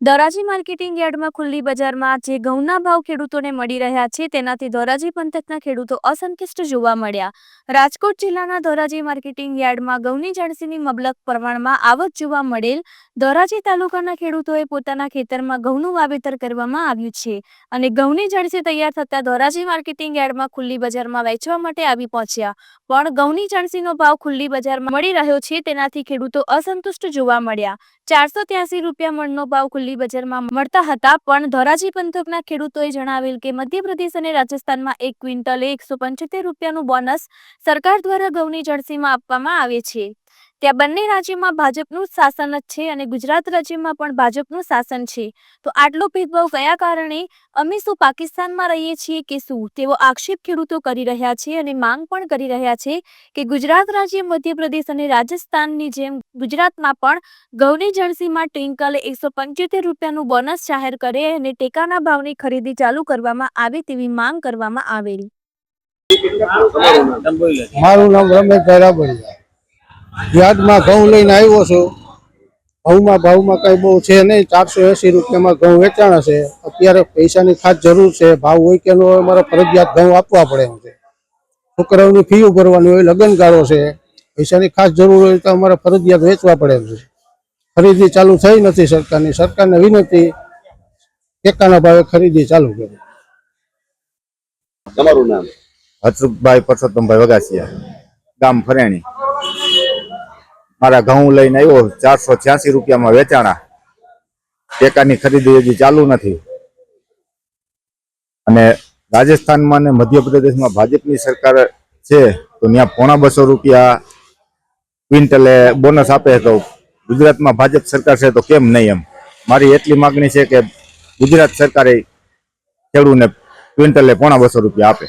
Dhoraji marketing યાર્ડમાં ખુલ્લી બજારમાં જે ઘઉંના ભાવ ખેડૂતોને મળી રહ્યા છે તેનાથી ધોરાજી પંથકના ખેડૂતો અસંતુષ્ટ જોવા મળ્યા। રાજકોટ જિલ્લાના ધોરાજી માર્કેટિંગ યાર્ડમાં ઘઉંની જણસીની મબલક પ્રમાણમાં આવક જોવા મળેલ ધોરાજી તાલુકાના ખેડૂતોએ પોતાના ખેતરમાં ઘઉંનું વાવેતર કરવામાં આવ્યું છે અને ઘઉંની જણસી તૈયાર થતા ધોરાજી માર્કેટિંગ યાર્ડમાં ખુલ્લી બજારમાં વેચવા માટે આવી પહોંચ્યા, પણ ઘઉંની જણસીનો ભાવ ખુલ્લી બજારમાં મળી રહ્યો છે તેનાથી ખેડૂતો અસંતુષ્ટ જોવા મળ્યા। 483 રૂપિયા મણનો ભાવ ખુલ્લી બજારમાં મળતા હતા, પણ ધોરાજી પંથકના ખેડૂતોએ જણાવેલ કે મધ્યપ્રદેશ અને રાજસ્થાનમાં 1 ક્વિન્ટલે 175 રૂપિયાનું બોનસ સરકાર દ્વારા ઘઉંની જણસીમાં આપવામાં આવે છે। ત્યાં બંને રાજ્યોમાં ભાજપનું શાસન જ છે અને ગુજરાત રાજ્યમાં પણ ભાજપનું શાસન છે, તો આટલો ભેદભાવ કયા કારણે? અમે શું પાકિસ્તાનમાં રહીએ છીએ કે શું? તેવો આક્ષેપ ખેડૂતો કરી રહ્યા છે અને માંગ પણ કરી રહ્યા છે કે ગુજરાત રાજ્ય મધ્યપ્રદેશ અને રાજસ્થાનની જેમ ગુજરાતમાં પણ ઘઉંની જણસીમાં ક્વિન્ટલે 175 રૂપિયાનું બોનસ જાહેર કરે અને ટેકાના ભાવની ખરીદી ચાલુ કરવામાં આવે તેવી માંગ કરવામાં આવેલ। મારું નામ રમેશ બરાબરિયા। યાર્ડમાં ઘઉં લઈને આવ્યો છું। ઘઉંમાં ભાવમાં કઈ બહુ છે નહીં, 480 રૂપિયામાં ઘઉં વેચાણા છે। અત્યારે પૈસાની ખાસ જરૂર છે, ભાવ હોય કે ન હોય અમારે ફરજિયાત ઘઉં આપવા પડે એમ છે। છોકરાઓની ફી ભરવાની હોય, લગ્નગાળો છે, પૈસાની ખાસ જરૂર હોય તો અમારે ફરજિયાત વેચવા પડે એમ છે। ખરીદી ચાલુ થઈ નથી સરકારની, સરકારને વિનંતી ટેકાના ભાવે ખરીદી ચાલુ કરે। તમારું નામ? હસુખભાઈ પરસોત્તમભાઈ વગાસિયા, ગામ ફરેણી। મારા ઘઉં લઈને આવ્યો, 486 રૂપિયામાં વેચાણા। ટેકાની ખરીદી હજી ચાલુ નથી અને રાજસ્થાનમાં અને મધ્યપ્રદેશમાં ભાજપની સરકાર છે તો ત્યાં 250 રૂપિયા ક્વિન્ટલે બોનસ આપે, તો ગુજરાતમાં ભાજપ સરકાર છે તો કેમ નહીં? એમ મારી એટલી માગણી છે કે ગુજરાત સરકારે ખેડૂતને ક્વિન્ટલે 250 રૂપિયા આપે।